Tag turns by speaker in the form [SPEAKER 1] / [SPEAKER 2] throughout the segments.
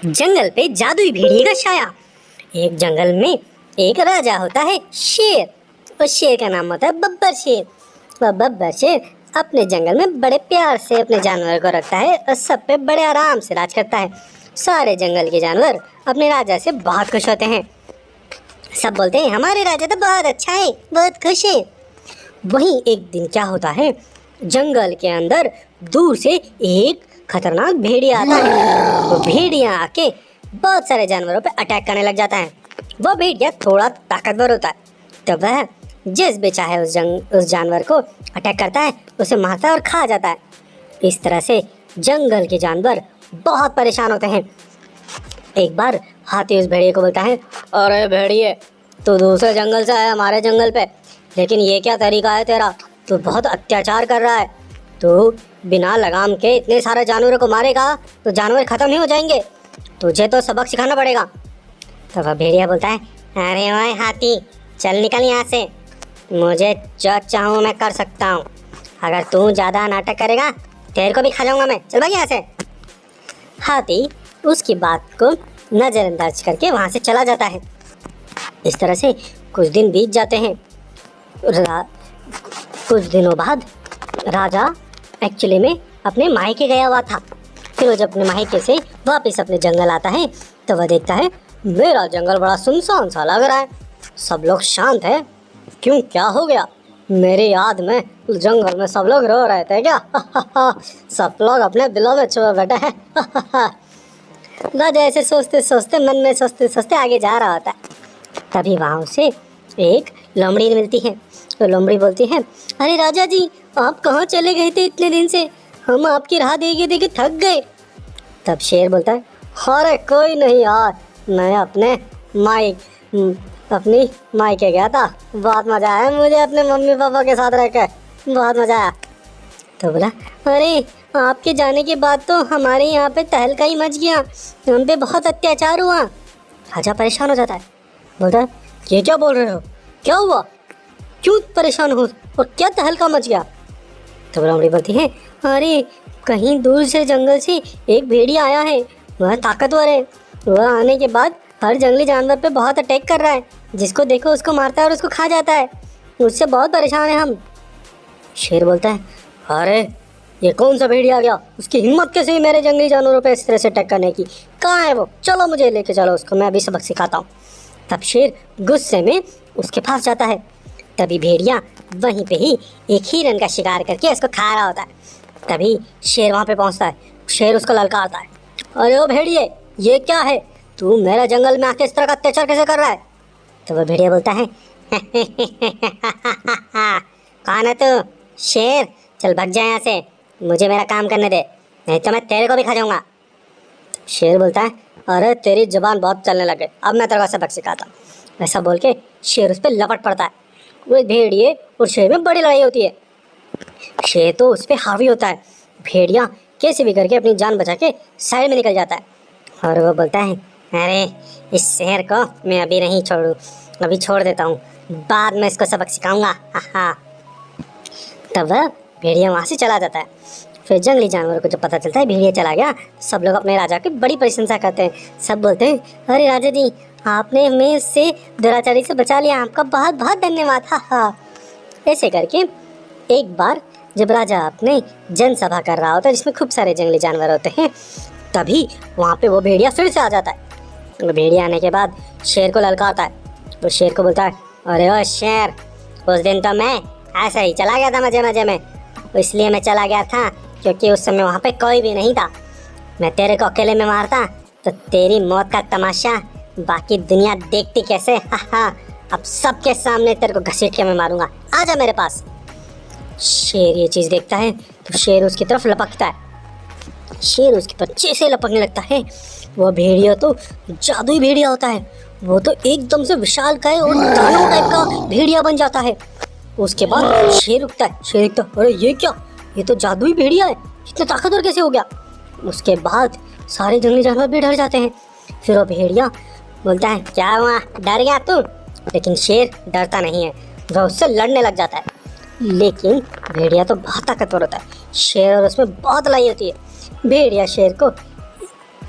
[SPEAKER 1] जंगल पे जादुई भेड़िए का छाया। एक जंगल में एक राजा होता है शेर। उस शेर का नाम होता है बब्बर शेर। वह बब्बर शेर अपने जंगल में बड़े प्यार से अपने जानवर को रखता है और सब पे बड़े आराम से राज करता है। सारे जंगल के जानवर अपने राजा से बहुत खुश होते हैं। सब बोलते हैं हमारे राजा तो बहुत अच्छा है, बहुत खुश है। वहीं एक दिन क्या होता है, जंगल के अंदर दूर से एक खतरनाक भेड़िया आता है। वो भेड़िया आके बहुत सारे जानवरों पे अटैक करने लग जाता है। वो भेड़िया थोड़ा ताकतवर होता है, तो वह जिस भी चाहे उस जानवर को अटैक करता है, उसे मारता है और खा जाता है। इस तरह से जंगल के जानवर बहुत परेशान होते हैं। एक बार हाथी उस भेड़िए को बोलता है, अरे भेड़िए, तू दूसरे जंगल से आया हमारे जंगल पे, लेकिन ये क्या तरीका है तेरा? तू बहुत अत्याचार कर रहा है। तू बिना लगाम के इतने सारे जानवरों को मारेगा तो जानवर खत्म ही हो जाएंगे। तुझे तो सबक सिखाना पड़ेगा। तो वह भेड़िया बोलता है, अरे वाह हाथी, चल निकल यहाँ से। मुझे जो चाहूँ मैं कर सकता हूँ। अगर तू ज़्यादा नाटक करेगा तेरे को भी खा जाऊँगा मैं। चल भाई यहाँ से। हाथी उसकी बात को नज़रअंदाज करके वहाँ से चला जाता है। इस तरह से कुछ दिन बीत जाते हैं। कुछ दिनों बाद राजा एक्चुअली में अपने मायके गया हुआ था। फिर वो जब अपने मायके से वापस अपने जंगल आता है तो वह देखता है मेरा जंगल बड़ा सुनसान सा लग रहा है, सब लोग शांत है। क्यों, क्या हो गया? मेरी याद में जंगल में सब लोग रो रहे थे क्या? सब लोग अपने दिलों में छुपे बैठे हैं। राजा ऐसे सोचते सोचते मन में सोचते सोचते आगे जा रहा होता है। तभी वहाँ उसे एक लोमड़ी मिलती है। तो लोमड़ी बोलती है, अरे राजा जी, आप कहाँ चले गए थे इतने दिन से? हम आपकी राह देखे देखे थक गए। तब शेर बोलता है, अरे कोई नहीं यार, मैं अपनी मायके गया था, बहुत मज़ा आया मुझे अपने मम्मी पापा के साथ रहकर, बहुत मज़ा आया। तो बोला, अरे आपके जाने के बाद तो हमारे यहाँ पे तहलका ही मच गया, हम पे बहुत अत्याचार हुआ। राजा परेशान हो जाता है, बोलता है, ये क्या बोल रहे हो? क्या हुआ? क्यों परेशान हो और क्या तहलका मच गया? तो लोमड़ी बोलती है, अरे कहीं दूर से जंगल से एक भेड़िया आया है, वह ताकतवर है। वह आने के बाद हर जंगली जानवर पे बहुत अटैक कर रहा है, जिसको देखो उसको मारता है और उसको खा जाता है। उससे बहुत परेशान है हम। शेर बोलता है, अरे ये कौन सा भेड़िया आ गया? उसकी हिम्मत कैसे हुई मेरे जंगली जानवरों पे इस तरह से अटैक करने की? कहाँ है वो? चलो मुझे लेके चलो उसको, मैं अभी सबक सिखाता हूँ। तब शेर गुस्से में उसके पास जाता है। तभी भेड़िया वहीं पे ही एक हिरन का शिकार करके उसको खा रहा होता है। तभी शेर वहाँ पे पहुँचता है। शेर उसको ललकारता है, अरे ओ भेड़िए, ये क्या है? तू मेरे जंगल में आके इस तरह का अत्याचार कैसे कर रहा है? तो वो भेड़िया बोलता है, कौन है तू? शेर, चल भाग जा यहाँ से, मुझे मेरा काम करने दे, नहीं तो मैं तेरे को भी खा जाऊँगा। शेर बोलता है, अरे तेरी जुबान बहुत चलने लगे, अब मैं तेरे को सबक सिखाता हूँ। ऐसा बोल के शेर उस पर लपट पड़ता है। वो भेड़िए और शेर में बड़ी लड़ाई होती है। शेर तो उस पर हावी होता है। भेड़िया कैसे भी करके अपनी जान बचा के साइड में निकल जाता है और वो बोलता है, अरे इस शेर को मैं अभी नहीं छोड़ूँ, अभी छोड़ देता हूँ, बाद में इसको सबक सिखाऊंगा। तब वह भेड़िया वहाँ से चला जाता है। फिर जंगली जानवरों को जब पता चलता है भेड़िया चला गया, सब लोग अपने राजा की बड़ी प्रशंसा करते हैं। सब बोलते हैं, अरे राजा जी, आपने हमें इससे दुराचारी से बचा लिया, आपका बहुत बहुत धन्यवाद। ऐसे करके एक बार जब राजा अपने जनसभा कर रहा होता है जिसमें खूब सारे जंगली जानवर होते हैं, तभी वहाँ पे वो भेड़िया फिर से आ जाता है। वो भेड़िया आने के बाद शेर को ललकारता है। वो शेर को बोलता है, अरे ओ शेर, उस दिन तो मैं ऐसे ही चला गया था मजे मजे में, इसलिए मैं चला गया था क्योंकि उस समय वहाँ पे कोई भी नहीं था। मैं तेरे को अकेले में मारता तो तेरी मौत का तमाशा बाकी दुनिया देखती कैसे। अब सबके सामने तेरे को घसीट के मैं मारूंगा, आजा मेरे पास। शेर ये चीज़ देखता है तो शेर उसकी तरफ लपकता है। शेर उसके बच्चे से लपकने लगता है। वह भेड़िया तो जादुई भेड़िया होता है, वो तो एकदम से विशालकाय और दानव टाइप का भेड़िया बन जाता है। उसके बाद शेर उठता है। शेर देखता, अरे ये क्या, ये तो जादुई भेड़िया है, इतना ताकतवर कैसे हो गया? उसके बाद सारे जंगली जानवर भी डर जाते हैं। फिर वो भेड़िया बोलता है, क्या हुआ, डर गया तू? लेकिन शेर डरता नहीं है, वह उससे लड़ने लग जाता है। लेकिन भेड़िया तो बहुत ताकतवर होता है। शेर और उसमें बहुत लड़ाई होती है। भेड़िया शेर को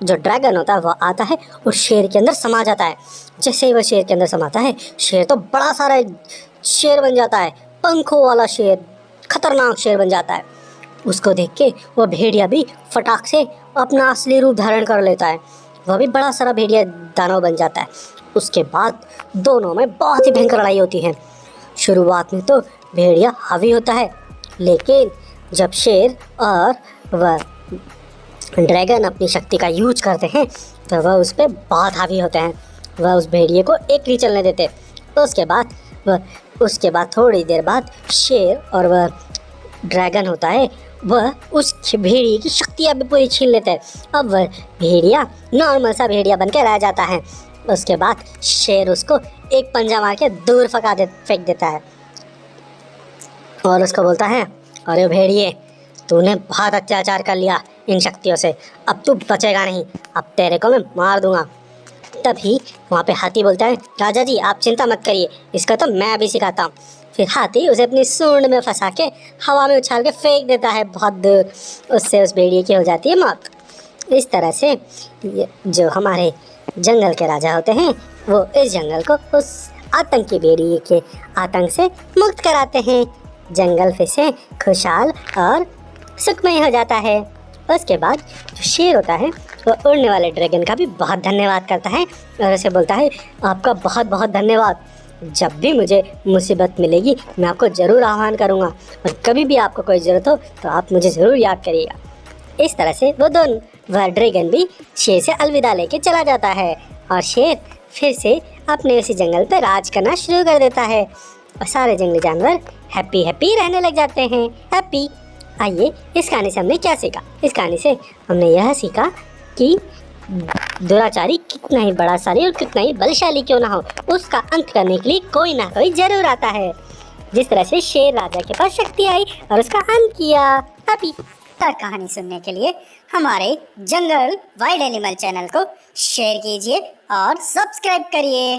[SPEAKER 1] जो ड्रैगन होता है वह आता है और शेर के अंदर समा जाता है। जैसे ही वह शेर के अंदर समाता है, शेर तो बड़ा सारा शेर बन जाता है, पंखों वाला शेर, खतरनाक शेर बन जाता है। उसको देख के वह भेड़िया भी फटाक से अपना असली रूप धारण कर लेता है, वह भी बड़ा सारा भेड़िया दानव बन जाता है। उसके बाद दोनों में बहुत ही भयंकर लड़ाई होती है। शुरुआत में तो भेड़िया हावी होता है, लेकिन जब शेर और वह ड्रैगन अपनी शक्ति का यूज करते हैं तो वह उस पर बहुत हावी होते हैं। वह उस भेड़िए को एक नहीं चलने देते। उसके बाद थोड़ी देर बाद शेर और वह ड्रैगन होता है वह उस भेड़िए की शक्तियाँ भी पूरी छीन लेते हैं। अब वह भेड़िया नॉर्मल सा भेड़िया बन के रह जाता है। उसके बाद शेर उसको एक पंजा मार के दूर फेंक देता है और उसको बोलता है, अरे भेड़िए, तूने बहुत अत्याचार कर लिया इन शक्तियों से, अब तू बचेगा नहीं, अब तेरे को मैं मार दूंगा। तभी वहाँ पे हाथी बोलता है, राजा जी आप चिंता मत करिए, इसका तो मैं अभी सिखाता हूँ। फिर हाथी उसे अपनी सूंड में फंसा के हवा में उछाल के फेंक देता है बहुत दूर। उससे उस भेड़िए की हो जाती है मौत। इस तरह से जो हमारे जंगल के राजा होते हैं वो इस जंगल को उस आतंकी भेड़िए के आतंक से मुक्त कराते हैं। जंगल फिर से खुशहाल और सुखमय हो जाता है। उसके बाद जो शेर होता है वो उड़ने वाले ड्रैगन का भी बहुत धन्यवाद करता है और उसे बोलता है, आपका बहुत बहुत धन्यवाद, जब भी मुझे मुसीबत मिलेगी मैं आपको ज़रूर आह्वान करूँगा और कभी भी आपको कोई ज़रूरत हो तो आप मुझे ज़रूर याद करिएगा। इस तरह से वह ड्रैगन भी शेर से अलविदा लेके चला जाता है और शेर फिर से अपने उसी जंगल पर राज करना शुरू कर देता है और सारे जंगली जानवर हैप्पी हैप्पी रहने लग जाते हैं। हैप्पी। आइए इस कहानी से हमने क्या सीखा? इस कहानी से हमने यह सीखा कि दुराचारी कितना ही बड़ा शाली और कितना ही बलशाली क्यों ना हो, उसका अंत करने के लिए कोई ना कोई जरूर आता है। जिस तरह से शेर राजा के पास शक्ति आई और उसका अंत किया। हैप्पी। कहानी सुनने के लिए हमारे जंगल वाइल्ड एनिमल चैनल को शेयर कीजिए और सब्सक्राइब करिए।